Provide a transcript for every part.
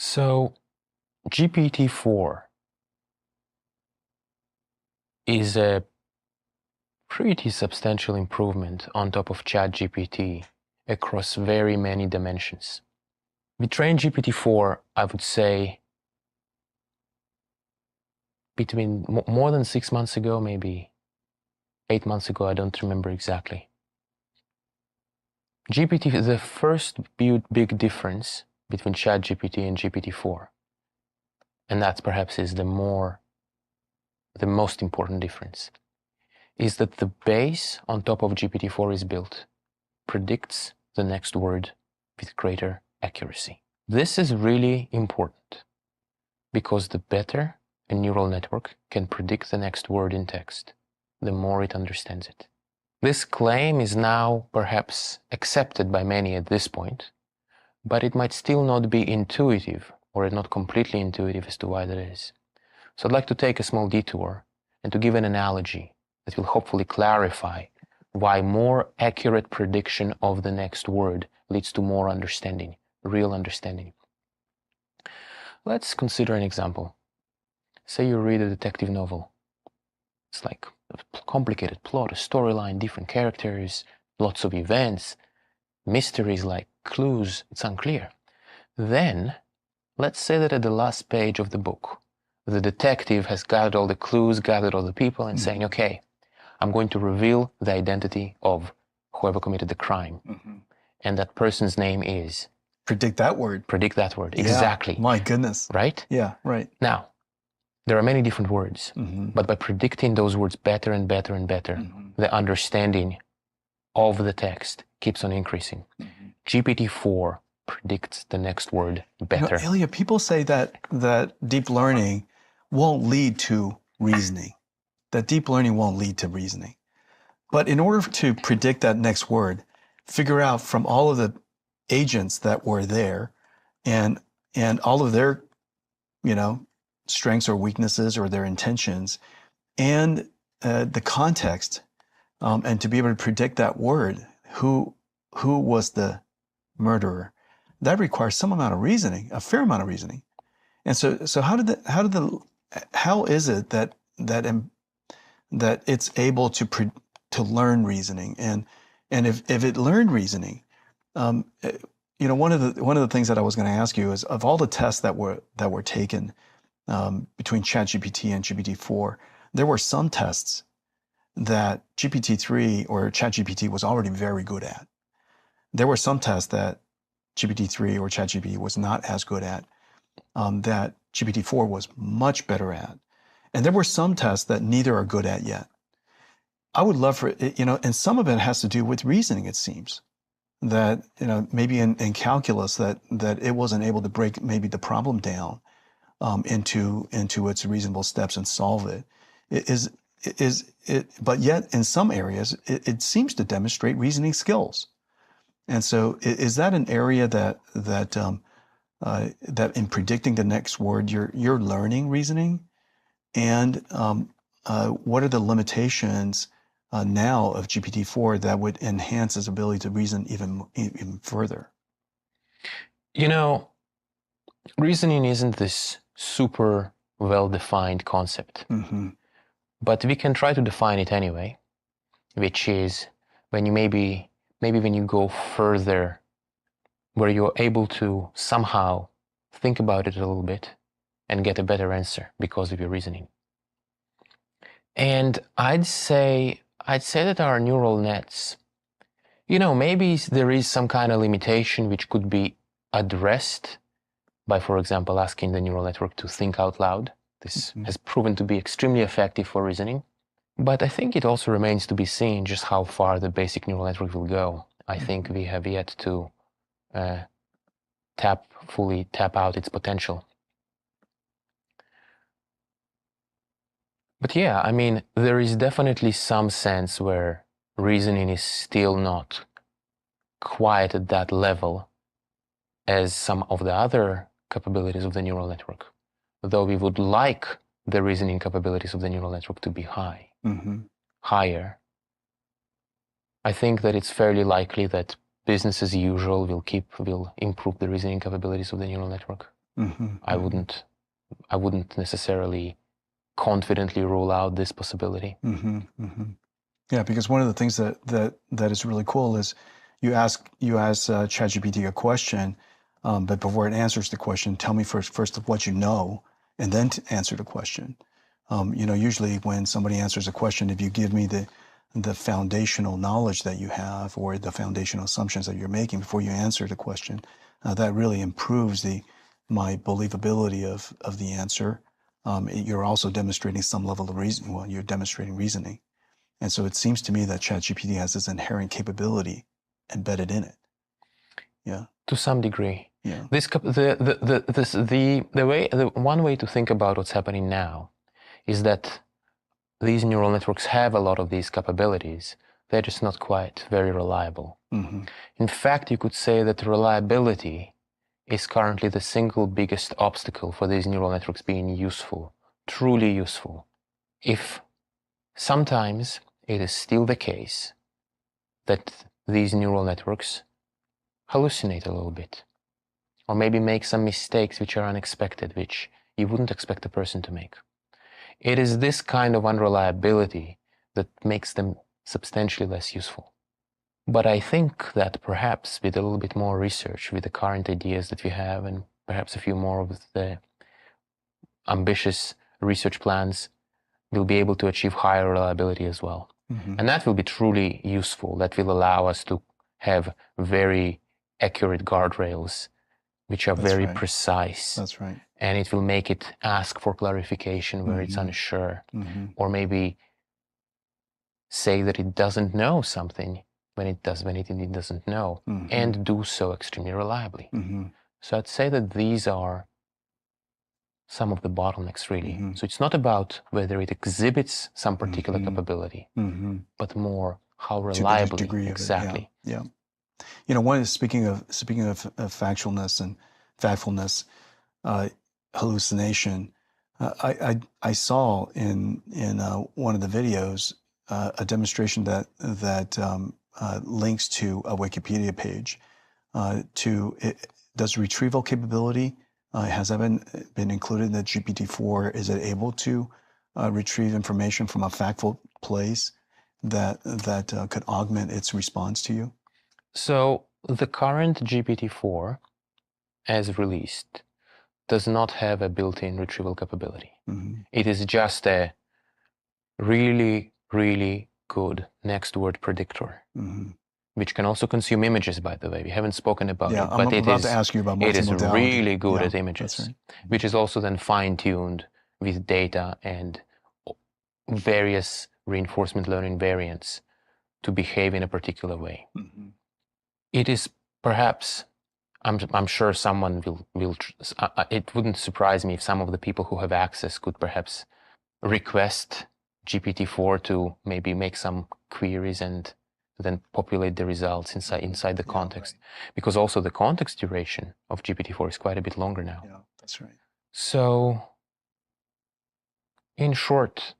So GPT-4 is a pretty substantial improvement on top of ChatGPT across very many dimensions. We trained GPT-4, I would say, between more than 6 months ago, maybe 8 months ago, I don't remember exactly. GPT is the first big difference between ChatGPT and GPT-4. And that perhaps is the most important difference, is that the base on top of GPT-4 is built predicts the next word with greater accuracy. This is really important because the better a neural network can predict the next word in text, the more it understands it. This claim is now perhaps accepted by many at this point, but it might still not be intuitive or not completely intuitive as to why that is. So I'd like to take a small detour and to give an analogy that will hopefully clarify why more accurate prediction of the next word leads to more understanding, real understanding. Let's consider an example. Say you read a detective novel. It's like a complicated plot, a storyline, different characters, lots of events, mysteries like clues, it's unclear. Then, let's say that at the last page of the book, the detective has gathered all the clues, gathered all the people, and saying, okay, I'm going to reveal the identity of whoever committed the crime. And that person's name is... Predict that word. Predict that word, Yeah, exactly. my goodness. Right? Yeah, right. Now, there are many different words, but by predicting those words better and better and better, the understanding of the text keeps on increasing. GPT-4 predicts the next word better. You know, Ilya, people say that deep learning won't lead to reasoning. That deep learning won't lead to reasoning. But in order to predict that next word, figure out from all of the agents that were there and all of their, strengths or weaknesses or their intentions and the context, and to be able to predict that word, who was the murderer, that requires some amount of reasoning, a fair amount of reasoning. And so how is it that it's able to learn reasoning, and if it learned reasoning, one of the things that I was going to ask you is, of all the tests that were taken between ChatGPT and GPT-4, there were some tests that GPT-3 or ChatGPT was already very good at. There were some tests that GPT-3 or ChatGPT was not as good at, that GPT-4 was much better at. And there were some tests that neither are good at yet. I would love for it, and some of it has to do with reasoning, it seems. That, maybe in calculus that it wasn't able to break maybe the problem down into its reasonable steps and solve it. But yet in some areas, it seems to demonstrate reasoning skills. And so is that an area that in predicting the next word, you're learning reasoning? And what are the limitations now of GPT-4 that would enhance its ability to reason even further? Reasoning isn't this super well-defined concept, but we can try to define it anyway, which is when you maybe when you go further, where you're able to somehow think about it a little bit and get a better answer because of your reasoning. And I'd say that our neural nets, maybe there is some kind of limitation which could be addressed by, for example, asking the neural network to think out loud. This has proven to be extremely effective for reasoning. But I think it also remains to be seen just how far the basic neural network will go. I think we have yet to fully tap out its potential. But yeah, there is definitely some sense where reasoning is still not quite at that level as some of the other capabilities of the neural network, though we would like the reasoning capabilities of the neural network to be higher. I think that it's fairly likely that business as usual will improve the reasoning capabilities of the neural network. I wouldn't necessarily confidently rule out this possibility. Yeah, because one of the things that is really cool is you ask ChatGPT a question, but before it answers the question, tell me first of what you know, and then to answer the question. Usually when somebody answers a question, if you give me the foundational knowledge that you have or the foundational assumptions that you're making before you answer the question, that really improves my believability of the answer. You're also demonstrating some level of reason. Well, you're demonstrating reasoning. And so it seems to me that ChatGPT has this inherent capability embedded in it. Yeah. To some degree. Yeah. One way to think about what's happening now is that these neural networks have a lot of these capabilities. They're just not quite very reliable. In fact, you could say that reliability is currently the single biggest obstacle for these neural networks being useful, truly useful. If sometimes it is still the case that these neural networks hallucinate a little bit, or maybe make some mistakes which are unexpected, which you wouldn't expect a person to make. It is this kind of unreliability that makes them substantially less useful. But I think that perhaps with a little bit more research, with the current ideas that we have, and perhaps a few more of the ambitious research plans, we'll be able to achieve higher reliability as well. And that will be truly useful. That will allow us to have very accurate guardrails, which are very precise. That's right. And it will make it ask for clarification where it's unsure, or maybe say that it doesn't know something when it indeed doesn't know, and do so extremely reliably. So I'd say that these are some of the bottlenecks, really. So it's not about whether it exhibits some particular capability, but more how reliably. To the degree exactly. Of it. Yeah. One is speaking of factfulness and factfulness, hallucination. I saw in one of the videos a demonstration that links to a Wikipedia page. Does retrieval capability has that been included in the GPT-4? Is it able to retrieve information from a factful place that could augment its response to you? So the current GPT-4, as released, does not have a built-in retrieval capability. It is just a really, really good next word predictor, which can also consume images, by the way. We haven't spoken about it, but I'm about to ask you about multimodality. It is really good at images, that's right. which is also then fine-tuned with data and various reinforcement learning variants to behave in a particular way. It is perhaps, I'm sure someone will, it wouldn't surprise me if some of the people who have access could perhaps request GPT-4 to maybe make some queries and then populate the results inside the context. Because also the context duration of GPT-4 is quite a bit longer now. Yeah, that's right. So, in short,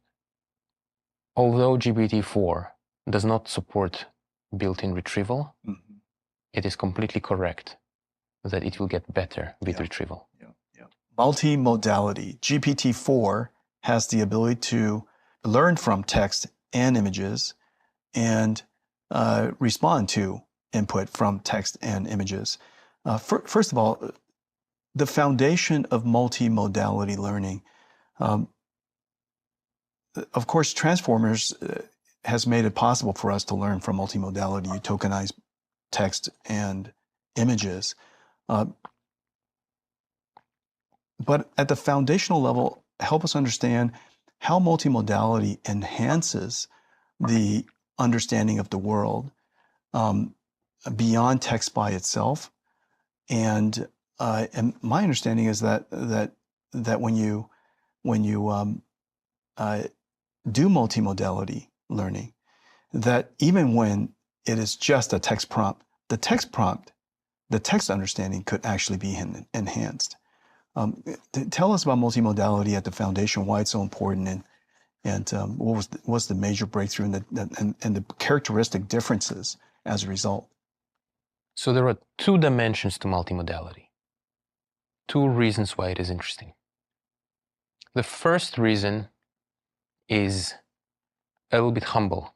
although GPT-4 does not support built-in retrieval, it is completely correct that it will get better with retrieval. Multimodality. GPT-4 has the ability to learn from text and images and respond to input from text and images. First of all, the foundation of multimodality learning. Of course, Transformers has made it possible for us to learn from multimodality. You tokenize text and images. But at the foundational level, help us understand how multimodality enhances the understanding of the world beyond text by itself. And my understanding is that when you do multimodality learning, that even when it is just a text prompt, the text understanding could actually be enhanced. Tell us about multimodality at the foundation, why it's so important, and what's the major breakthrough and the characteristic differences as a result. So there are two dimensions to multimodality. two reasons why it is interesting. The first reason is a little bit humble.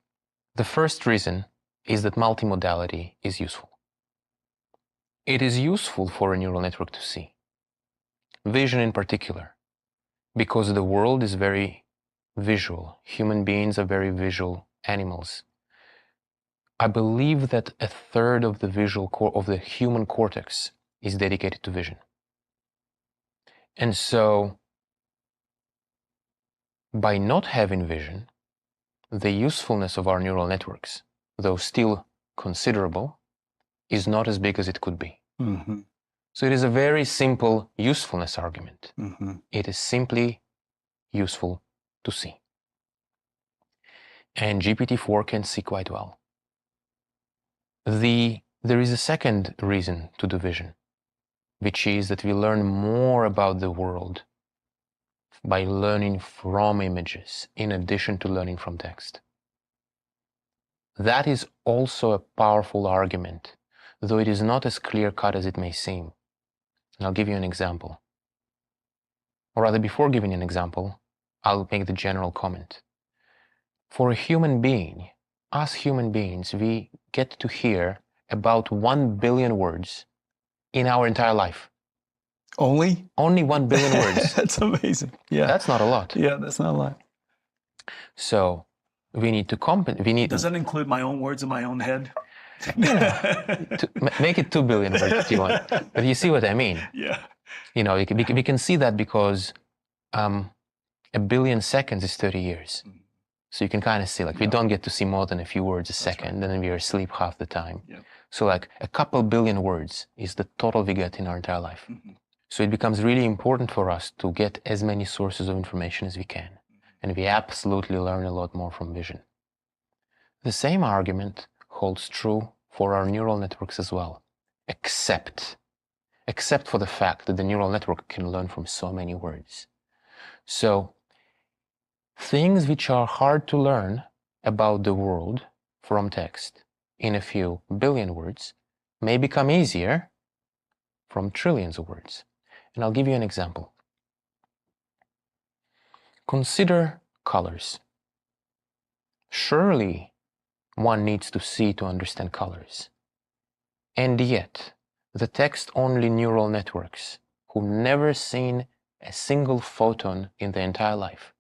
The first reason is that multimodality is useful. It is useful for a neural network to see. Vision in particular, because the world is very visual. Human beings are very visual animals. I believe that a third of the of the human cortex is dedicated to vision. And so, by not having vision, the usefulness of our neural networks, though still considerable, is not as big as it could be. Mm-hmm. So it is a very simple usefulness argument. Mm-hmm. It is simply useful to see. And GPT-4 can see quite well. There is a second reason to do vision, which is that we learn more about the world by learning from images in addition to learning from text. That is also a powerful argument, though it is not as clear-cut as it may seem. And I'll give you an example. Or rather, before giving an example, I'll make the general comment. For a human being, us human beings, we get to hear about 1 billion words in our entire life. Only? Only 1 billion words. That's amazing. Yeah. That's not a lot. Yeah, that's not a lot. So we need to compensate. Does that include my own words in my own head? Make it 2 billion words if you want. But you see what I mean. Yeah. You know, we can see that because 1 billion seconds is 30 years. So you can kind of see, like, we don't get to see more than a few words a second, and then we are asleep half the time. Yeah. So like a couple billion words is the total we get in our entire life. Mm-hmm. So it becomes really important for us to get as many sources of information as we can. And we absolutely learn a lot more from vision. The same argument holds true for our neural networks as well, except for the fact that the neural network can learn from so many words. So things which are hard to learn about the world from text in a few billion words may become easier from trillions of words. And I'll give you an example. Consider colors. Surely one needs to see to understand colors. And yet, the text-only neural networks who've never seen a single photon in their entire life,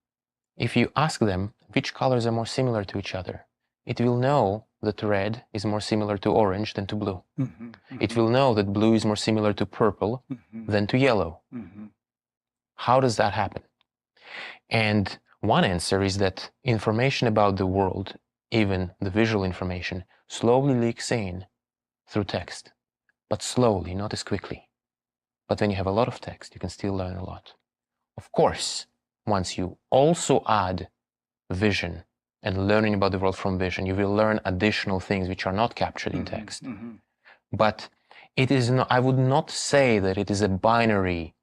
if you ask them which colors are more similar to each other, it will know that red is more similar to orange than to blue. Mm-hmm. Mm-hmm. It will know that blue is more similar to purple than to yellow. Mm-hmm. How does that happen? And one answer is that information about the world, even the visual information, slowly leaks in through text, but slowly, not as quickly. But when you have a lot of text, you can still learn a lot. Of course, once you also add vision and learning about the world from vision, you will learn additional things which are not captured in text. Mm-hmm. But it is not, I would not say that it is a binary.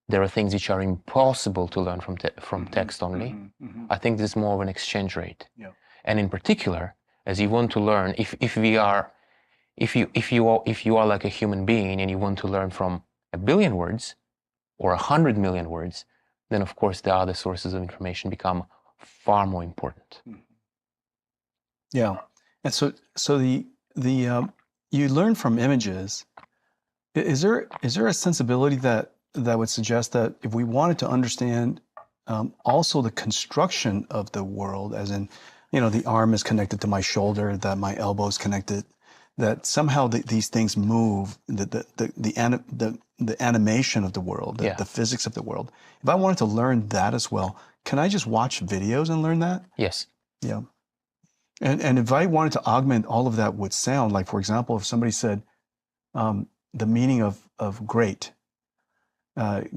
There are things which are impossible to learn from text only. I think this is more of an exchange rate. Yeah. And in particular, as you want to learn, if you are like a human being and you want to learn from 1 billion words or 100 million words, then of course the other sources of information become far more important. Yeah, and so the you learn from images. Is there a sensibility that would suggest that if we wanted to understand also the construction of the world, as in, you know, the arm is connected to my shoulder, that my elbow is connected, that somehow these things move, the animation of the world, the physics of the world. If I wanted to learn that as well, can I just watch videos and learn that? Yes. Yeah. And if I wanted to augment all of that with sound, like for example, if somebody said the meaning of great,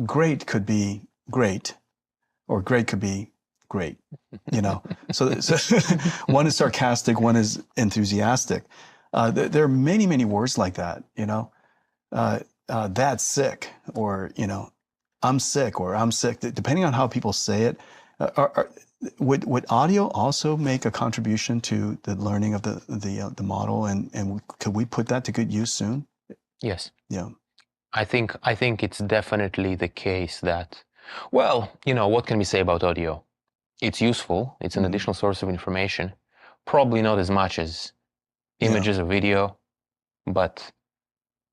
great could be great, or great could be great, you know. So one is sarcastic, one is enthusiastic. There are many, many words like that, you know. That's sick, or, you know, I'm sick, or I'm sick, depending on how people say it. Would audio also make a contribution to the learning of the model, and could we put that to good use soon? Yes. Yeah. I think it's definitely the case that, well, what can we say about audio? It's useful. It's an additional source of information. Probably not as much as images or video, but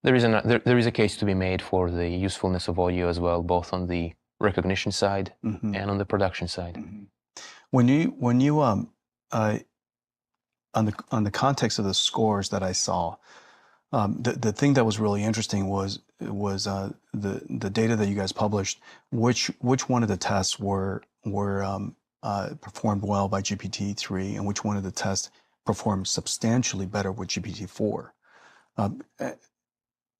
there is a case to be made for the usefulness of audio as well, both on the recognition side and on the production side. When you on the context of the scores that I saw, the thing that was really interesting was the data that you guys published. Which one of the tests were performed well by GPT-3, and which one of the tests performed substantially better with GPT-4?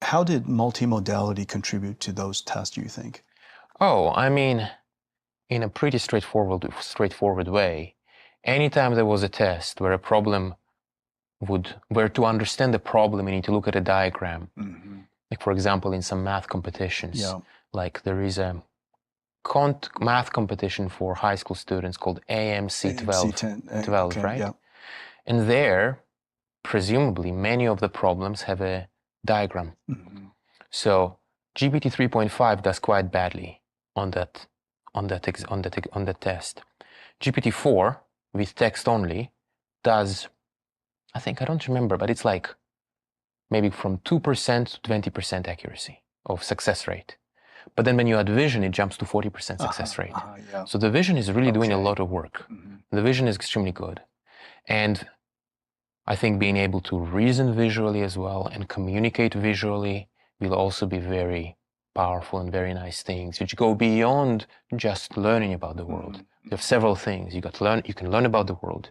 How did multimodality contribute to those tests, do you think? Oh, I mean, in a pretty straightforward way, anytime there was a test where where to understand the problem, you need to look at a diagram. Like, for example, in some math competitions, like there is a math competition for high school students called AMC 12, right? Yeah. And there, presumably, many of the problems have a diagram. So GPT 3.5 does quite badly on that test. GPT-4 with text only does, I don't remember, but it's like maybe from 2% to 20% accuracy of success rate. But then when you add vision, it jumps to 40% success rate. So the vision is really doing a lot of work. The vision is extremely good. And I think being able to reason visually as well and communicate visually will also be very powerful and very nice things, which go beyond just learning about the world. You have several things. You can learn about the world.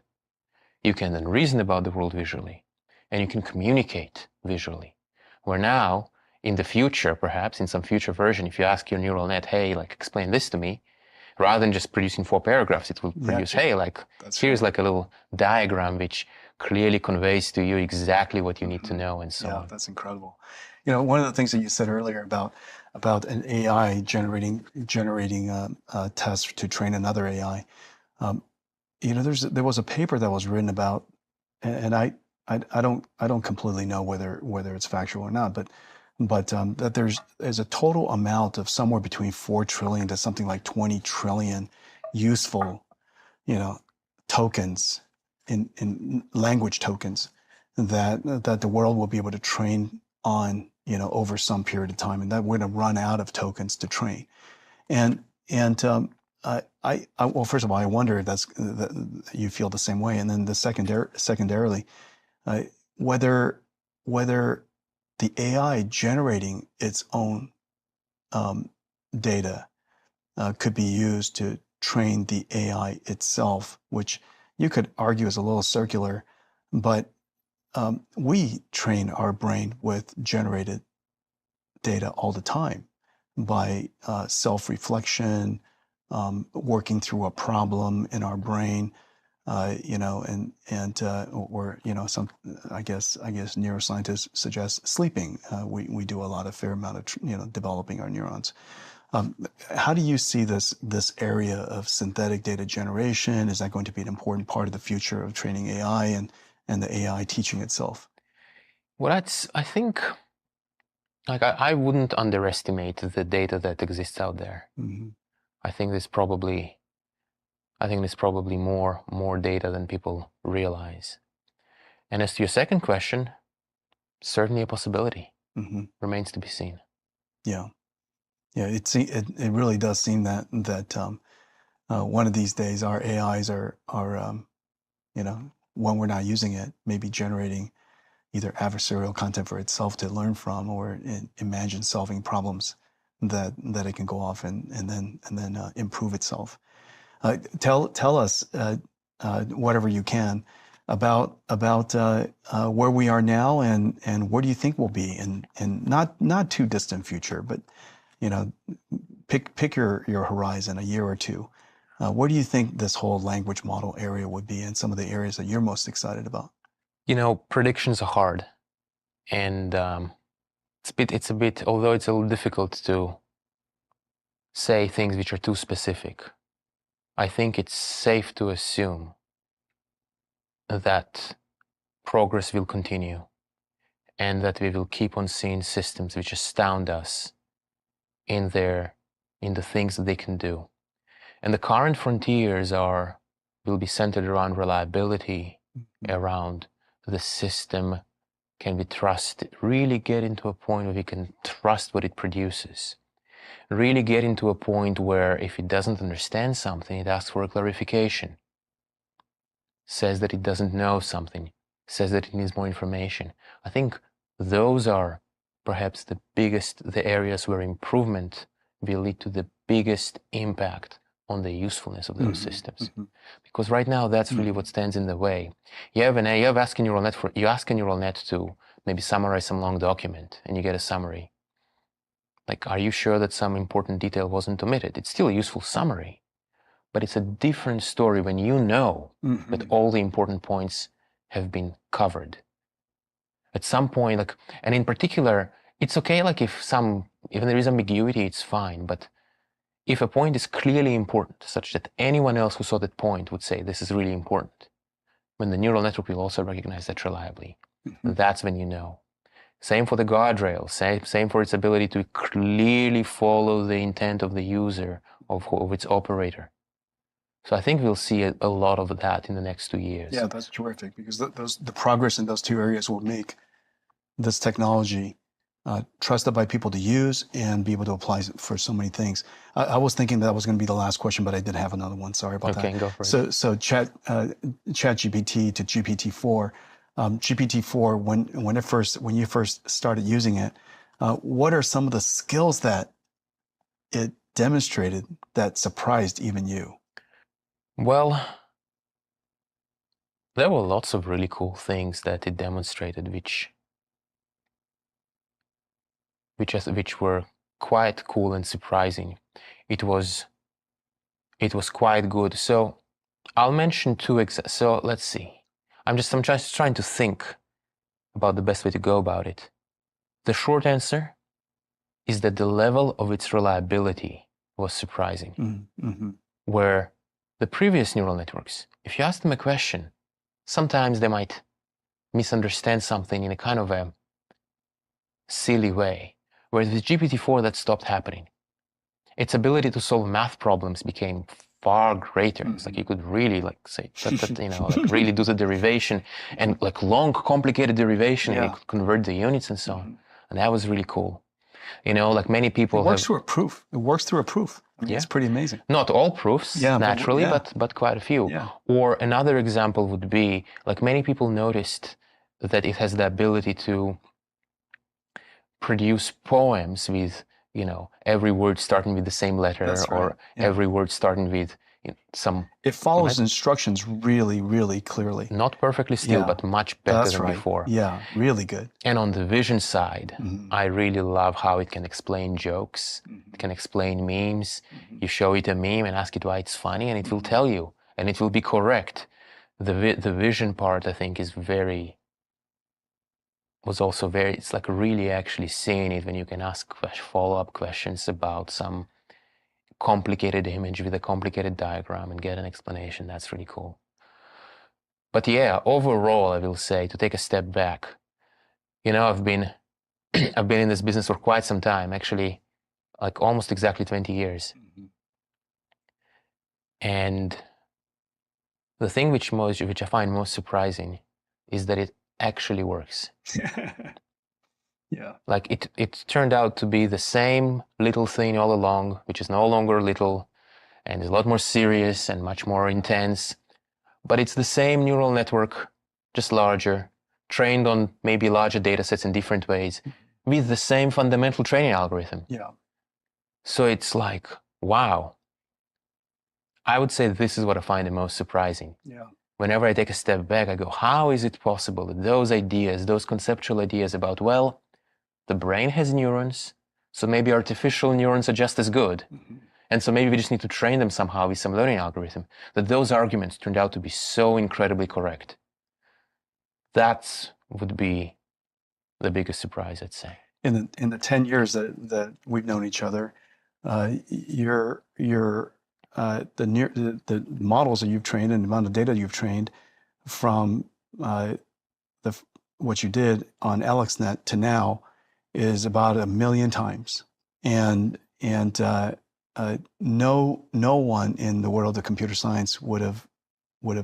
You can then reason about the world visually, and you can communicate visually. Where now, in the future, perhaps in some future version, if you ask your neural net, hey, like, explain this to me, rather than just producing 4 paragraphs, it will produce, hey, like, here's like a little diagram which clearly conveys to you exactly what you need to know, and so on. Yeah, that's incredible. One of the things that you said earlier about an AI generating tests to train another AI. There was a paper that was written about, and I don't completely know whether it's factual or not, but that there's a total amount of somewhere between 4 trillion to something like 20 trillion useful, tokens in language tokens that the world will be able to train on, over some period of time, and that we're going to run out of tokens to train. And well, first of all, I wonder if that you feel the same way, and then secondarily, whether the AI generating its own data could be used to train the AI itself, which you could argue is a little circular, but we train our brain with generated data all the time by self-reflection, working through a problem in our brain, or some, I guess neuroscientists suggest sleeping. We do a lot of fair amount of developing our neurons. How do you see this area of synthetic data generation? Is that going to be an important part of the future of training AI and the AI teaching itself? Well, I think, like, I wouldn't underestimate the data that exists out there. I think there's probably more data than people realize. And as to your second question, certainly a possibility. Remains to be seen. Yeah, it really does seem that one of these days our AIs are when we're not using it, maybe generating either adversarial content for itself to learn from, or imagine solving problems that it can go off and then improve itself. Tell us whatever you can about where we are now and where do you think we'll be in not too distant future, but pick your horizon, a year or two. Where do you think this whole language model area would be, and some of the areas that you're most excited about? Predictions are hard, and it's a bit, although it's a little difficult to say things which are too specific. I think it's safe to assume that progress will continue, and that we will keep on seeing systems which astound us in the things that they can do. And the current frontiers will be centered around reliability, around the system can be trusted, really get into a point where we can trust what it produces. Really get into a point where if it doesn't understand something, it asks for a clarification, says that it doesn't know something, says that it needs more information. I think those are perhaps the areas where improvement will lead to the biggest impact on the usefulness of those systems. Because right now, that's really what stands in the way. You ask a neural net to maybe summarize some long document, and you get a summary. Like, are you sure that some important detail wasn't omitted? It's still a useful summary, but it's a different story when you know that all the important points have been covered. At some point, and in particular, it's okay, if there is ambiguity, it's fine, but if a point is clearly important, such that anyone else who saw that point would say, this is really important, when the neural network will also recognize that reliably, that's when you know. Same for the guardrail, same for its ability to clearly follow the intent of the user, of its operator. So I think we'll see a lot of that in the next 2 years. Yeah, that's terrific, because the progress in those two areas will make this technology trusted by people to use and be able to apply for so many things. I was thinking that was going to be the last question, but I did have another one. Sorry about that. Okay, go for it. So ChatGPT to GPT-4. GPT-4, when you first started using it, what are some of the skills that it demonstrated that surprised even you? Well, there were lots of really cool things that it demonstrated, which were quite cool and surprising. It was quite good. So I'll mention two examples. So let's see. I'm just trying to think about the best way to go about it. The short answer is that the level of its reliability was surprising. Where the previous neural networks, if you ask them a question, sometimes they might misunderstand something in a kind of a silly way. Whereas with GPT-4, that stopped happening. Its ability to solve math problems became far greater. It's like you could really say, really do the derivation and long, complicated derivation, and you could convert the units and so on. And that was really cool. Many people it works through a proof. It works through a proof. I mean, it's pretty amazing. Not all proofs, naturally, but quite a few. Yeah. Or another example would be, many people noticed that it has the ability to produce poems with, every word starting with the same letter, or every word starting with some... It follows instructions really, really clearly. Not perfectly still, but much better than before. Yeah, really good. And on the vision side, I really love how it can explain jokes, it can explain memes. You show it a meme and ask it why it's funny, and it will tell you, and it will be correct. The vision part, I think, was also very, it's really actually seeing it when you can ask follow-up questions about some complicated image with a complicated diagram and get an explanation. That's really cool. But yeah, overall, I will say, to take a step back, I've been in this business for quite some time, actually, almost exactly 20 years. And the thing which I find most surprising is that it actually works. Yeah. It turned out to be the same little thing all along, which is no longer little and is a lot more serious and much more intense. But it's the same neural network, just larger, trained on maybe larger data sets in different ways, with the same fundamental training algorithm. Yeah. So it's wow. I would say this is what I find the most surprising. Yeah. Whenever I take a step back, I go, how is it possible that those ideas, those conceptual ideas about, well, the brain has neurons, so maybe artificial neurons are just as good. And so maybe we just need to train them somehow with some learning algorithm, that those arguments turned out to be so incredibly correct. That would be the biggest surprise, I'd say. In the 10 years that we've known each other, the models that you've trained and the amount of data you've trained from the what you did on AlexNet to now is about 1 million times, and no one in the world of computer science would have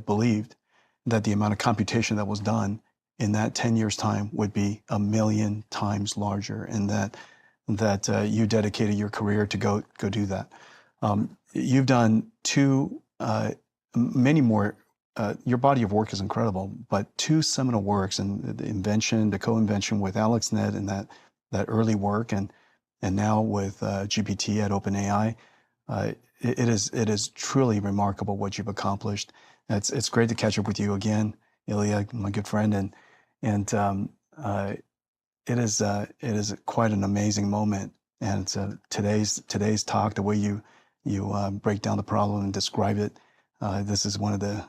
believed that the amount of computation that was done in that 10 years time would be 1 million times larger, and that you dedicated your career to go do that. You've done many more. Your body of work is incredible, but 2 seminal works, and the co-invention with AlexNet, and that early work, and now with GPT at OpenAI, it is truly remarkable what you've accomplished. It's great to catch up with you again, Ilya, my good friend, and it is quite an amazing moment. And today's talk, the way you break down the problem and describe it, this is one of the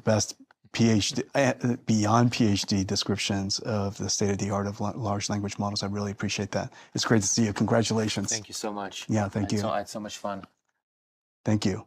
best PhD beyond PhD descriptions of the state of the art of large language models. I really appreciate that. It's great to see you. Congratulations. Thank you so much. Yeah, thank you. I had so much fun. Thank you.